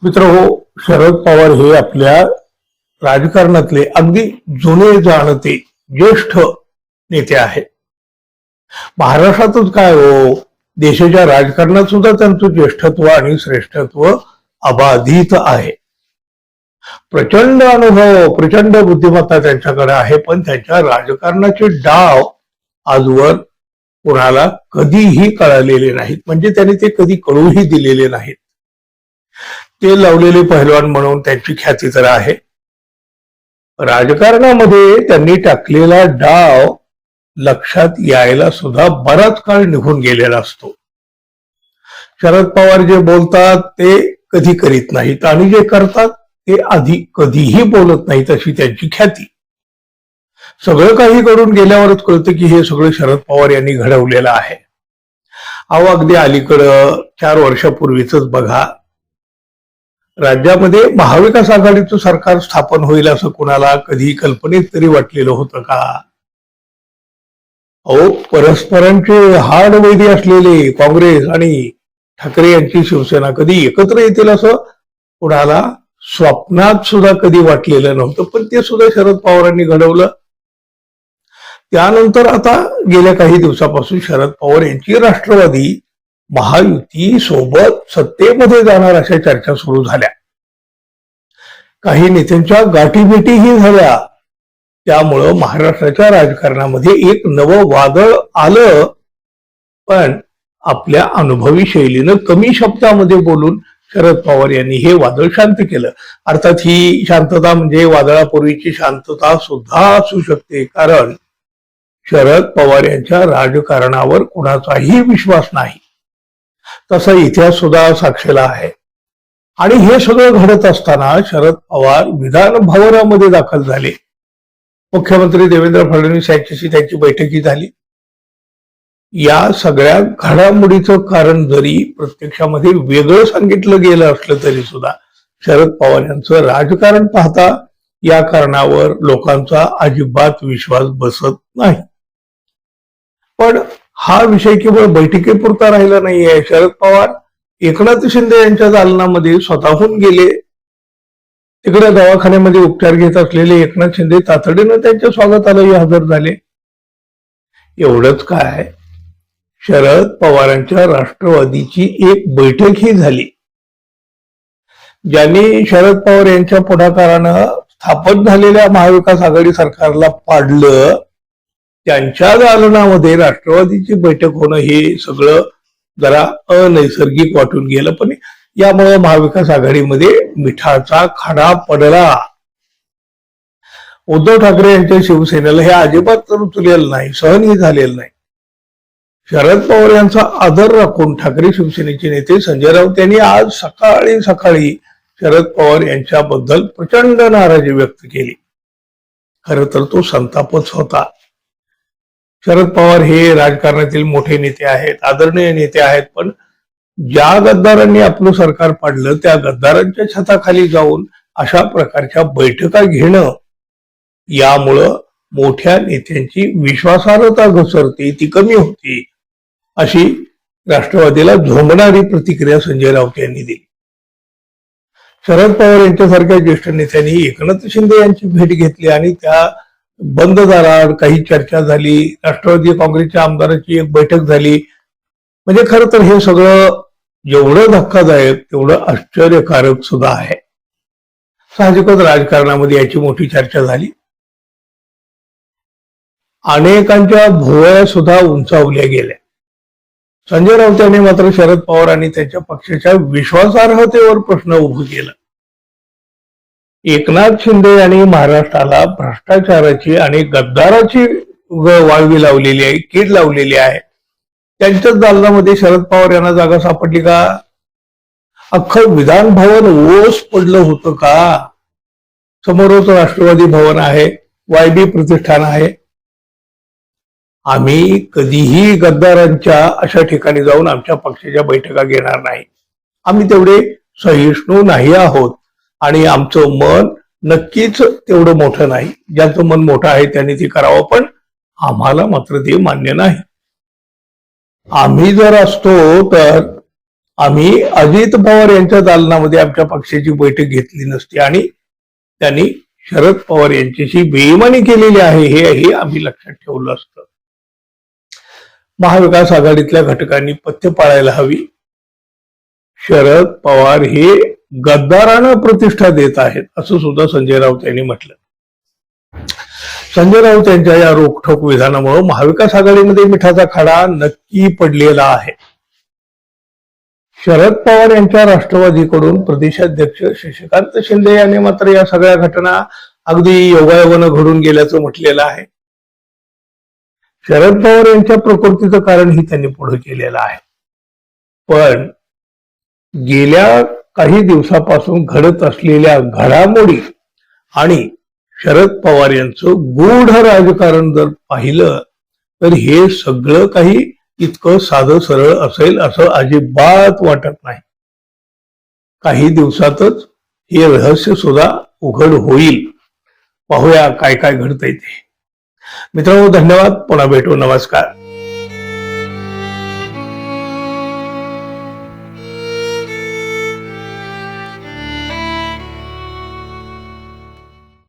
मित्रहो, शरद पवार हे आपल्या राजकारणातले अगदी जुने जाणते ज्येष्ठ नेते आहेत. महाराष्ट्रातच काय हो, देशाच्या राजकारणात सुद्धा त्यांचं ज्येष्ठत्व आणि श्रेष्ठत्व अबाधित आहे. प्रचंड अनुभव, प्रचंड बुद्धिमत्ता त्यांच्याकडे आहे, पण त्यांच्या राजकारणाचे डाव आजवर कोणाला कधीही कळलेले नाहीत. म्हणजे त्यांनी ते कधी कळूही दिलेले नाहीत. ते लावलेले पहिलवान म्हणून त्यांची ख्याती तर आहे. राजकारणामध्ये त्यांनी टाकलेला डाव लक्षात यायला सुद्धा बराच काळ निघून गेलेला असतो. शरद पवार जे बोलतात ते कधी करीत नाहीत आणि जे करतात ते आधी कधीही बोलत नाहीत, अशी त्यांची ख्याती. सगळं काही करून गेल्यावरच कळतं की हे सगळं शरद पवार यांनी घडवलेलं आहे. अहो, अगदी अलीकडं 4 वर्षापूर्वीच बघा, राज्यामध्ये महाविकास आघाडीचं सरकार स्थापन होईल असं कुणाला कधी कल्पनेत तरी वाटलेलं होतं का? अहो, परस्परांचे हाडवैरी असलेले काँग्रेस आणि ठाकरे यांची शिवसेना कधी एकत्र येतील असं कुणाला स्वप्नात सुद्धा कधी वाटलेलं नव्हतं, पण ते सुद्धा शरद पवारांनी घडवलं. त्यानंतर आता गेल्या काही दिवसापासून शरद पवार यांची राष्ट्रवादी महायुती सोबत सत्तेमध्ये जाणार अशा चर्चा सुरू झाल्या. काही नेत्यांच्या गाठीभेटीही झाल्या. त्यामुळं महाराष्ट्राच्या राजकारणामध्ये एक नवं वादळ आलं. पण आपल्या अनुभवी शैलीनं कमी शब्दामध्ये बोलून शरद पवार यांनी हे वादळ शांत केलं. अर्थात ही शांतता म्हणजे वादळापूर्वीची शांतता सुद्धा असू शकते, कारण शरद पवार यांच्या राजकारणावर कुणाचाही विश्वास नाही, तसा इतिहास सुद्धा साक्षीला आहे. आणि हे सगळं घडत असताना शरद पवार विधान भवनामध्ये दाखल झाले. मुख्यमंत्री देवेंद्र फडणवीस यांच्याशी त्यांची बैठकी झाली. या सगळ्या घडामोडीचं कारण जरी प्रत्यक्षामध्ये वेगळं सांगितलं गेलं असलं तरी सुद्धा शरद पवार यांचं राजकारण पाहता या कारणावर लोकांचा अजिबात विश्वास बसत नाही. पण हा विषय केवळ बैठकीपुरता राहिला नाहीये. शरद पवार एकनाथ शिंदे यांच्या दालनामध्ये स्वतःहून गेले. तिकडे दवाखान्यामध्ये उपचार घेत असलेले एकनाथ शिंदे तातडीनं त्यांच्या स्वागतालाही हजर झाले. एवढंच काय, शरद पवारांच्या राष्ट्रवादीची एक बैठकही झाली. ज्यांनी शरद पवार यांच्या पुढाकारानं स्थापन झालेल्या महाविकास आघाडी सरकारला पाडलं, त्यांच्या दालनामध्ये राष्ट्रवादीची बैठक होणं हे सगळं जरा अनैसर्गिक वाटून गेलं. पण यामुळे महाविकास आघाडीमध्ये मिठाचा खडा पडला. उद्धव ठाकरे यांच्या शिवसेनेला हे अजिबात रुचलेलं नाही, सहनही झालेलं नाही. शरद पवार यांचा आदर राखून ठाकरे शिवसेनेचे नेते संजय राऊत यांनी आज सकाळी शरद पवार यांच्याबद्दल प्रचंड नाराजी व्यक्त केली. खरं तर तो संतापच होता. शरद पवार हे राजकारणातील मोठे नेते आहेत, आदरणीय नेते आहेत, पण ज्या गद्दारांनी आपलं सरकार पाडलं त्या गद्दारांच्या छताखाली जाऊन अशा प्रकारच्या बैठका घेणं, यामुळं मोठ्या नेत्यांची विश्वासार्हता घसरते, ती कमी होती, अशी राष्ट्रवादीला झोंबणारी प्रतिक्रिया संजय राऊत यांनी दिली. शरद पवार यांच्यासारख्या ज्येष्ठ नेत्यांनी एकनाथ शिंदे यांची भेट घेतली आणि त्या बंद दारात काही चर्चा झाली. राष्ट्रवादी काँग्रेसच्या आमदारांची एक बैठक झाली. म्हणजे खरं तर हे सगळं जेवढं धक्कादायक तेवढं आश्चर्यकारक सुद्धा आहे. साहजिकच राजकारणामध्ये याची मोठी चर्चा झाली. अनेकांच्या भुवया सुद्धा उंचावल्या गेल्या. संजय राऊत यांनी मात्र शरद पवार आणि त्यांच्या पक्षाच्या विश्वासार्हतेवर प्रश्न उभा केला. एकनाथ शिंदे यांनी महाराष्ट्राला भ्रष्टाचाराची आणि गद्दाराची वाळवी लावलेली आहे, कीड लावलेली आहे. त्यांच्याच दालनामध्ये शरद पवार यांना जागा सापडली का? अख्खं विधान भवन ओस पडलं होतं का? समोरच राष्ट्रवादी भवन आहे, YB प्रतिष्ठान आहे. आम्ही कधीही गद्दारांच्या अशा ठिकाणी जाऊन आमच्या पक्षाच्या बैठका घेणार नाही. आम्ही तेवढे सहिष्णू नाही आहोत आणि आमचं मन नक्कीच तेवढं मोठं नाही. ज्यांचं मन मोठं आहे त्यांनी ते करावं, पण आम्हाला मात्र ते मान्य नाही. आम्ही जर असतो तर आम्ही अजित पवार यांच्या दालनामध्ये आमच्या पक्षाची बैठक घेतली नसती आणि त्यांनी शरद पवार यांच्याशी बेईमानी केलेली आहे हेही आम्ही लक्षात ठेवलं असतं. महाविकास आघाडीतल्या घटकांनी पथ्य पाळायला हवी. शरद पवार हे गद्दारांना प्रतिष्ठा देत आहेत असं सुद्धा संजय राऊत यांनी म्हटलं. संजय राऊत यांच्या या रोखठोक विधानामुळे महाविकास आघाडीमध्ये मिठाचा खडा नक्की पडलेला आहे. शरद पवार यांच्या राष्ट्रवादीकडून प्रदेशाध्यक्ष शशिकांत शिंदे यांनी मात्र या सगळ्या घटना अगदी योगायोगानं घडून गेल्याचं म्हटलेलं आहे. शरद पवार यांच्या प्रकृतीचं कारणही त्यांनी पुढे केलेलं आहे. पण गेल्या काही दिवसापासून घडत असलेल्या घडामोडी आणि शरद पवार यांचं गूढ राजकारण जर पाहिलं तर हे सगळं काही इतकं साधं सरळ असेल असं अजिबात वाटत नाही. काही दिवसातच हे रहस्य सुद्धा उघड होईल. पाहूया काय काय घडतंय ते. मित्रांनो, धन्यवाद. पुन्हा भेटू. नमस्कार.